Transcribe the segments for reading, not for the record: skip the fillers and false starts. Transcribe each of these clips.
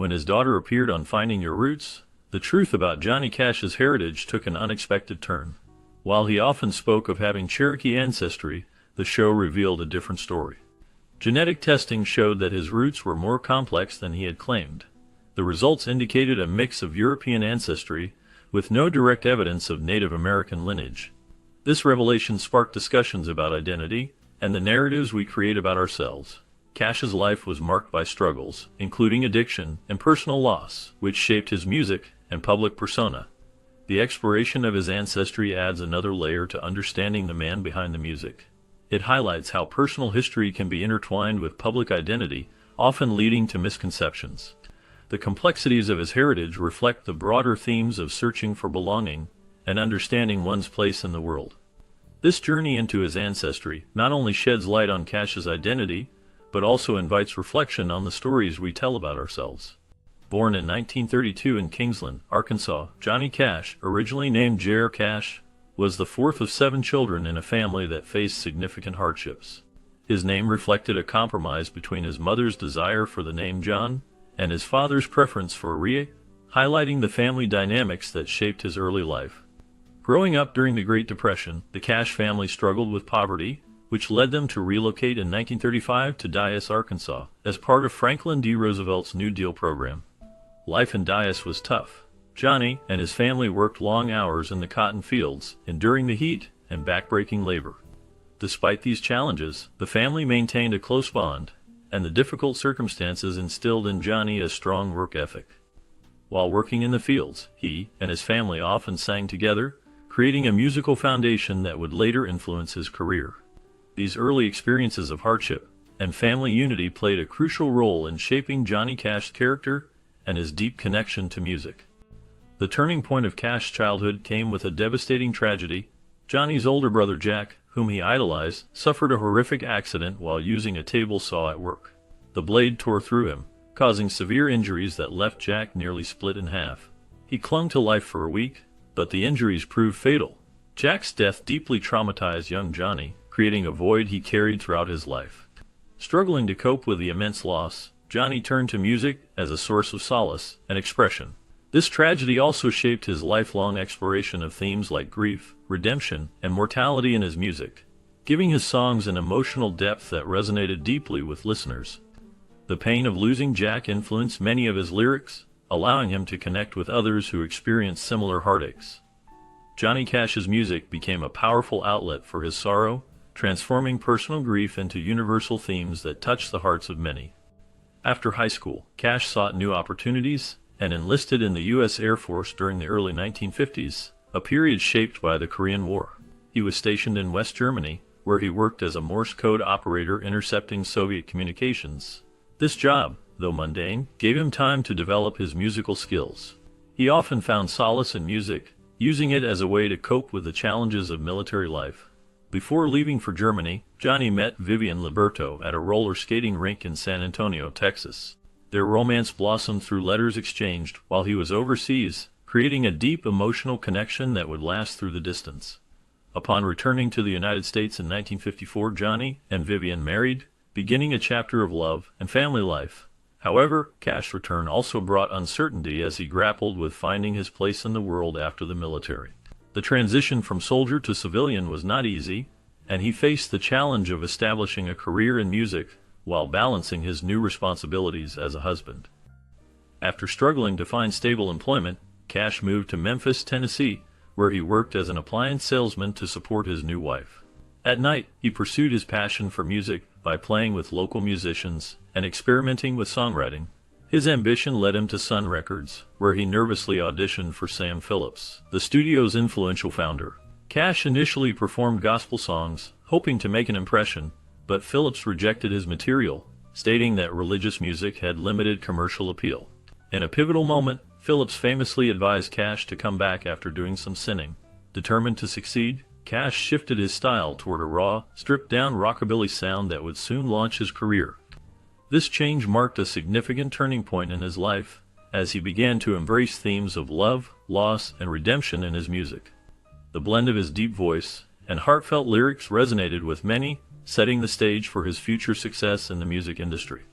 When his daughter appeared on Finding Your Roots, the truth about Johnny Cash's heritage took an unexpected turn. While he often spoke of having Cherokee ancestry, the show revealed a different story. Genetic testing showed that his roots were more complex than he had claimed. The results indicated a mix of European ancestry, with no direct evidence of Native American lineage. This revelation sparked discussions about identity and the narratives we create about ourselves. Cash's life was marked by struggles, including addiction and personal loss, which shaped his music and public persona. The exploration of his ancestry adds another layer to understanding the man behind the music. It highlights how personal history can be intertwined with public identity, often leading to misconceptions. The complexities of his heritage reflect the broader themes of searching for belonging and understanding one's place in the world. This journey into his ancestry not only sheds light on Cash's identity, but also invites reflection on the stories we tell about ourselves. Born in 1932 in Kingsland, Arkansas, Johnny Cash, originally named J.R. Cash, was the fourth of 7 children in a family that faced significant hardships. His name reflected a compromise between his mother's desire for the name John and his father's preference for Rie, highlighting the family dynamics that shaped his early life. Growing up during the Great Depression, the Cash family struggled with poverty, which led them to relocate in 1935 to Dyess, Arkansas, as part of Franklin D. Roosevelt's New Deal program. Life in Dyess was tough. Johnny and his family worked long hours in the cotton fields, enduring the heat and backbreaking labor. Despite these challenges, the family maintained a close bond, and the difficult circumstances instilled in Johnny a strong work ethic. While working in the fields, he and his family often sang together, creating a musical foundation that would later influence his career. These early experiences of hardship and family unity played a crucial role in shaping Johnny Cash's character and his deep connection to music. The turning point of Cash's childhood came with a devastating tragedy. Johnny's older brother Jack, whom he idolized, suffered a horrific accident while using a table saw at work. The blade tore through him, causing severe injuries that left Jack nearly split in half. He clung to life for a week, but the injuries proved fatal. Jack's death deeply traumatized young Johnny, creating a void he carried throughout his life. Struggling to cope with the immense loss, Johnny turned to music as a source of solace and expression. This tragedy also shaped his lifelong exploration of themes like grief, redemption, and mortality in his music, giving his songs an emotional depth that resonated deeply with listeners. The pain of losing Jack influenced many of his lyrics, allowing him to connect with others who experienced similar heartaches. Johnny Cash's music became a powerful outlet for his sorrow, transforming personal grief into universal themes that touched the hearts of many. After high school, Cash sought new opportunities and enlisted in the U.S. Air Force during the early 1950s, a period shaped by the Korean War. He was stationed in West Germany, where he worked as a Morse code operator intercepting Soviet communications. This job, though mundane, gave him time to develop his musical skills. He often found solace in music, using it as a way to cope with the challenges of military life. Before leaving for Germany, Johnny met Vivian Liberto at a roller skating rink in San Antonio, Texas. Their romance blossomed through letters exchanged while he was overseas, creating a deep emotional connection that would last through the distance. Upon returning to the United States in 1954, Johnny and Vivian married, beginning a chapter of love and family life. However, Cash's return also brought uncertainty as he grappled with finding his place in the world after the military. The transition from soldier to civilian was not easy, and he faced the challenge of establishing a career in music while balancing his new responsibilities as a husband. After struggling to find stable employment, Cash moved to Memphis, Tennessee, where he worked as an appliance salesman to support his new wife. At night, he pursued his passion for music by playing with local musicians and experimenting with songwriting. His ambition led him to Sun Records, where he nervously auditioned for Sam Phillips, the studio's influential founder. Cash initially performed gospel songs, hoping to make an impression, but Phillips rejected his material, stating that religious music had limited commercial appeal. In a pivotal moment, Phillips famously advised Cash to come back after doing some sinning. Determined to succeed, Cash shifted his style toward a raw, stripped-down rockabilly sound that would soon launch his career. This change marked a significant turning point in his life, as he began to embrace themes of love, loss, and redemption in his music. The blend of his deep voice and heartfelt lyrics resonated with many, setting the stage for his future success in the music industry.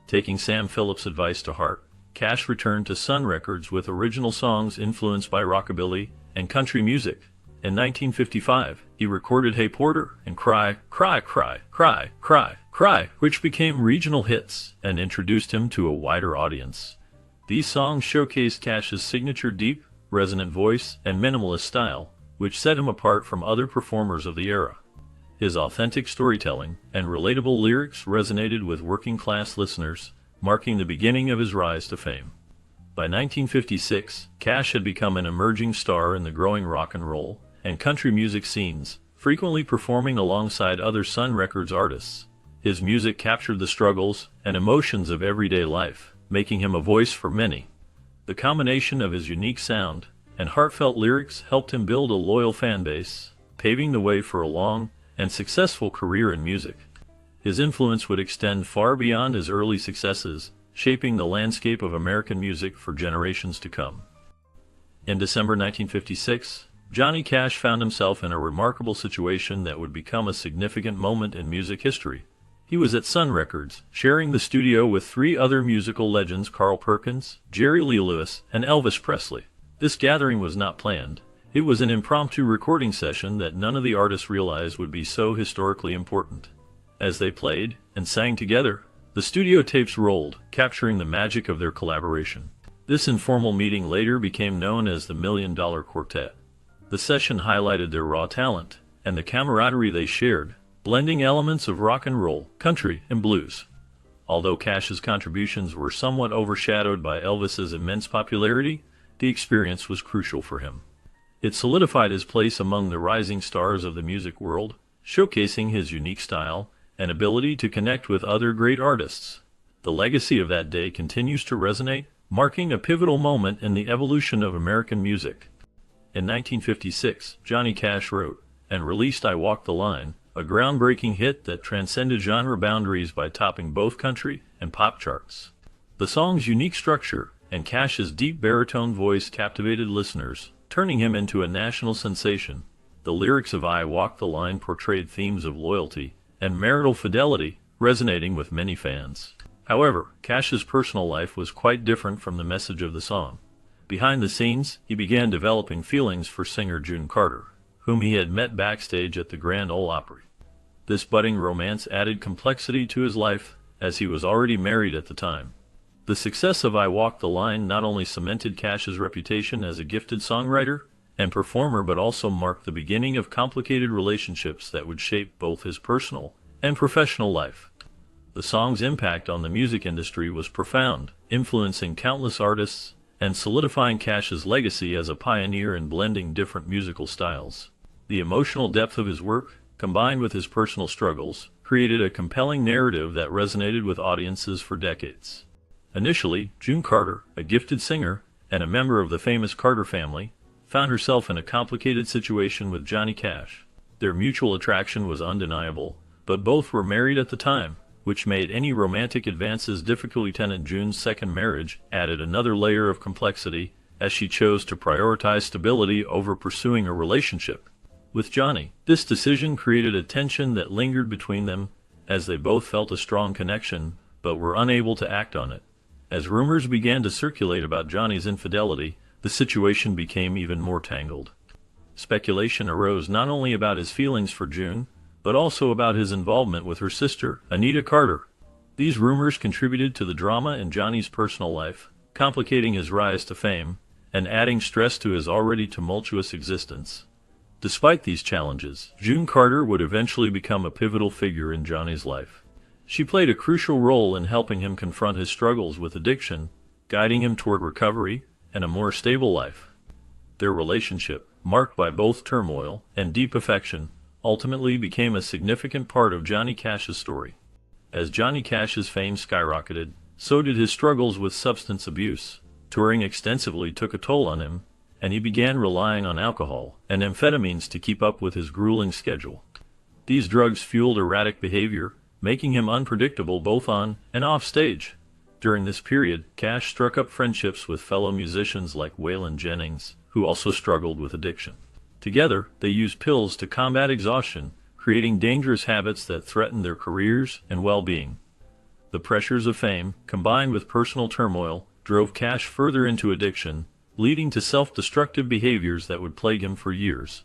Taking Sam Phillips' advice to heart, Cash returned to Sun Records with original songs influenced by rockabilly and country music. In 1955, he recorded Hey Porter and Cry, Cry, Cry, Cry, Cry, Cry, which became regional hits and introduced him to a wider audience. These songs showcased Cash's signature deep, resonant voice and minimalist style, which set him apart from other performers of the era. His authentic storytelling and relatable lyrics resonated with working-class listeners, marking the beginning of his rise to fame. By 1956, Cash had become an emerging star in the growing rock and roll and country music scenes, frequently performing alongside other Sun Records artists. His music captured the struggles and emotions of everyday life, making him a voice for many. The combination of his unique sound and heartfelt lyrics helped him build a loyal fan base, paving the way for a long and successful career in music. His influence would extend far beyond his early successes, shaping the landscape of American music for generations to come. In December 1956, Johnny Cash found himself in a remarkable situation that would become a significant moment in music history. He was at Sun Records, sharing the studio with three other musical legends: Carl Perkins, Jerry Lee Lewis, and Elvis Presley. This gathering was not planned. It was an impromptu recording session that none of the artists realized would be so historically important. As they played and sang together, the studio tapes rolled, capturing the magic of their collaboration. This informal meeting later became known as the $1 Million Quartet. The session highlighted their raw talent and the camaraderie they shared, blending elements of rock and roll, country, and blues. Although Cash's contributions were somewhat overshadowed by Elvis's immense popularity, the experience was crucial for him. It solidified his place among the rising stars of the music world, showcasing his unique style and ability to connect with other great artists. The legacy of that day continues to resonate, marking a pivotal moment in the evolution of American music. In 1956, Johnny Cash wrote and released I Walk the Line, a groundbreaking hit that transcended genre boundaries by topping both country and pop charts. The song's unique structure and Cash's deep baritone voice captivated listeners, turning him into a national sensation. The lyrics of I Walk the Line portrayed themes of loyalty and marital fidelity, resonating with many fans. However, Cash's personal life was quite different from the message of the song. Behind the scenes, he began developing feelings for singer June Carter, whom he had met backstage at the Grand Ole Opry. This budding romance added complexity to his life, as he was already married at the time. The success of I Walk the Line not only cemented Cash's reputation as a gifted songwriter and performer, but also marked the beginning of complicated relationships that would shape both his personal and professional life. The song's impact on the music industry was profound, influencing countless artists and solidifying Cash's legacy as a pioneer in blending different musical styles. The emotional depth of his work, combined with his personal struggles, created a compelling narrative that resonated with audiences for decades. Initially, June Carter, a gifted singer and a member of the famous Carter family, found herself in a complicated situation with Johnny Cash. Their mutual attraction was undeniable, but both were married at the time, which made any romantic advances difficult. Lieutenant June's second marriage added another layer of complexity, as she chose to prioritize stability over pursuing a relationship with Johnny. This decision created a tension that lingered between them, as they both felt a strong connection, but were unable to act on it. As rumors began to circulate about Johnny's infidelity, the situation became even more tangled. Speculation arose not only about his feelings for June, but also about his involvement with her sister, Anita Carter. These rumors contributed to the drama in Johnny's personal life, complicating his rise to fame and adding stress to his already tumultuous existence. Despite these challenges, June Carter would eventually become a pivotal figure in Johnny's life. She played a crucial role in helping him confront his struggles with addiction, guiding him toward recovery and a more stable life. Their relationship, marked by both turmoil and deep affection, ultimately became a significant part of Johnny Cash's story. As Johnny Cash's fame skyrocketed, so did his struggles with substance abuse. Touring extensively took a toll on him, and he began relying on alcohol and amphetamines to keep up with his grueling schedule. These drugs fueled erratic behavior, making him unpredictable both on and off stage. During this period, Cash struck up friendships with fellow musicians like Waylon Jennings, who also struggled with addiction. Together, they used pills to combat exhaustion, creating dangerous habits that threatened their careers and well-being. The pressures of fame, combined with personal turmoil, drove Cash further into addiction, leading to self-destructive behaviors that would plague him for years.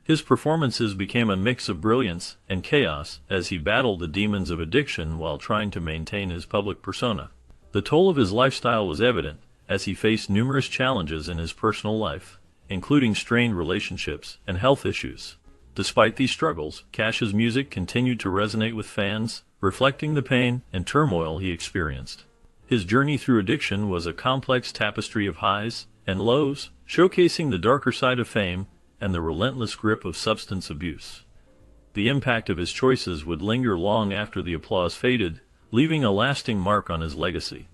His performances became a mix of brilliance and chaos as he battled the demons of addiction while trying to maintain his public persona. The toll of his lifestyle was evident, as he faced numerous challenges in his personal life, including strained relationships and health issues. Despite these struggles, Cash's music continued to resonate with fans, reflecting the pain and turmoil he experienced. His journey through addiction was a complex tapestry of highs and lows, showcasing the darker side of fame and the relentless grip of substance abuse. The impact of his choices would linger long after the applause faded, leaving a lasting mark on his legacy.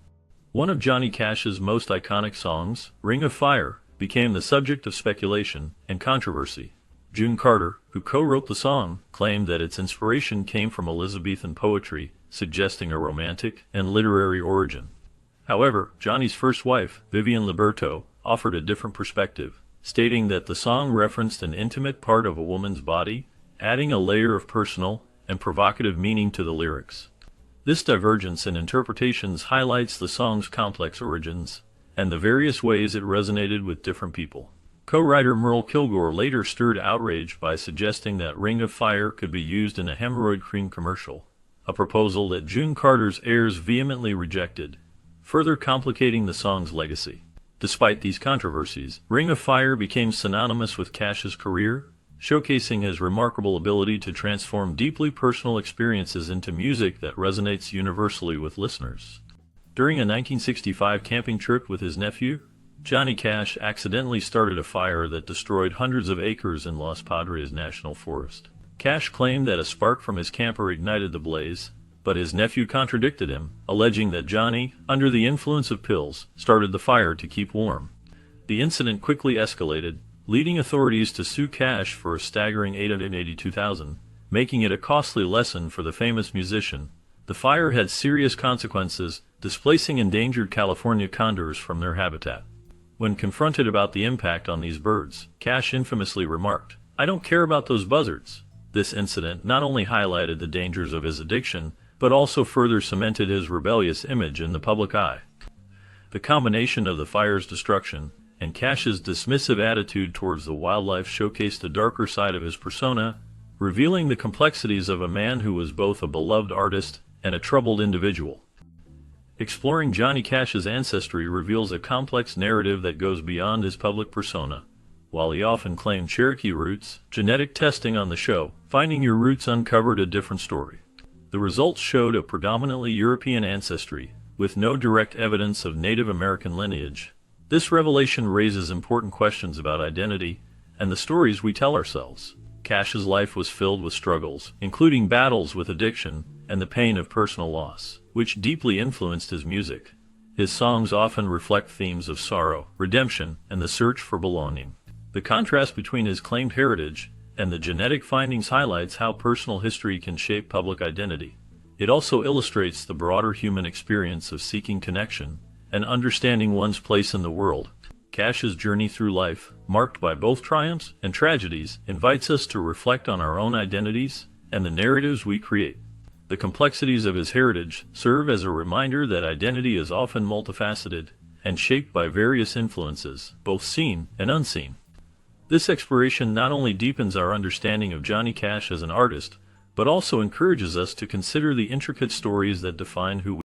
One of Johnny Cash's most iconic songs, Ring of Fire, became the subject of speculation and controversy. June Carter, who co-wrote the song, claimed that its inspiration came from Elizabethan poetry, suggesting a romantic and literary origin. However, Johnny's first wife, Vivian Liberto, offered a different perspective, stating that the song referenced an intimate part of a woman's body, adding a layer of personal and provocative meaning to the lyrics. This divergence in interpretations highlights the song's complex origins and the various ways it resonated with different people. Co-writer Merle Kilgore later stirred outrage by suggesting that Ring of Fire could be used in a hemorrhoid cream commercial, a proposal that June Carter's heirs vehemently rejected, further complicating the song's legacy. Despite these controversies, Ring of Fire became synonymous with Cash's career, showcasing his remarkable ability to transform deeply personal experiences into music that resonates universally with listeners. During a 1965 camping trip with his nephew, Johnny Cash accidentally started a fire that destroyed hundreds of acres in Los Padres National Forest. Cash claimed that a spark from his camper ignited the blaze, but his nephew contradicted him, alleging that Johnny, under the influence of pills, started the fire to keep warm. The incident quickly escalated, leading authorities to sue Cash for a staggering $882,000, making it a costly lesson for the famous musician. The fire had serious consequences, displacing endangered California condors from their habitat. When confronted about the impact on these birds, Cash infamously remarked, "I don't care about those buzzards." This incident not only highlighted the dangers of his addiction, but also further cemented his rebellious image in the public eye. The combination of the fire's destruction and Cash's dismissive attitude towards the wildlife showcased a darker side of his persona, revealing the complexities of a man who was both a beloved artist and a troubled individual. Exploring Johnny Cash's ancestry reveals a complex narrative that goes beyond his public persona. While he often claimed Cherokee roots, genetic testing on the show, Finding Your Roots, uncovered a different story. The results showed a predominantly European ancestry, with no direct evidence of Native American lineage. This revelation raises important questions about identity and the stories we tell ourselves. Cash's life was filled with struggles, including battles with addiction and the pain of personal loss, which deeply influenced his music. His songs often reflect themes of sorrow, redemption, and the search for belonging. The contrast between his claimed heritage and the genetic findings highlights how personal history can shape public identity. It also illustrates the broader human experience of seeking connection and understanding one's place in the world. Cash's journey through life, marked by both triumphs and tragedies, invites us to reflect on our own identities and the narratives we create. The complexities of his heritage serve as a reminder that identity is often multifaceted and shaped by various influences, both seen and unseen. This exploration not only deepens our understanding of Johnny Cash as an artist, but also encourages us to consider the intricate stories that define who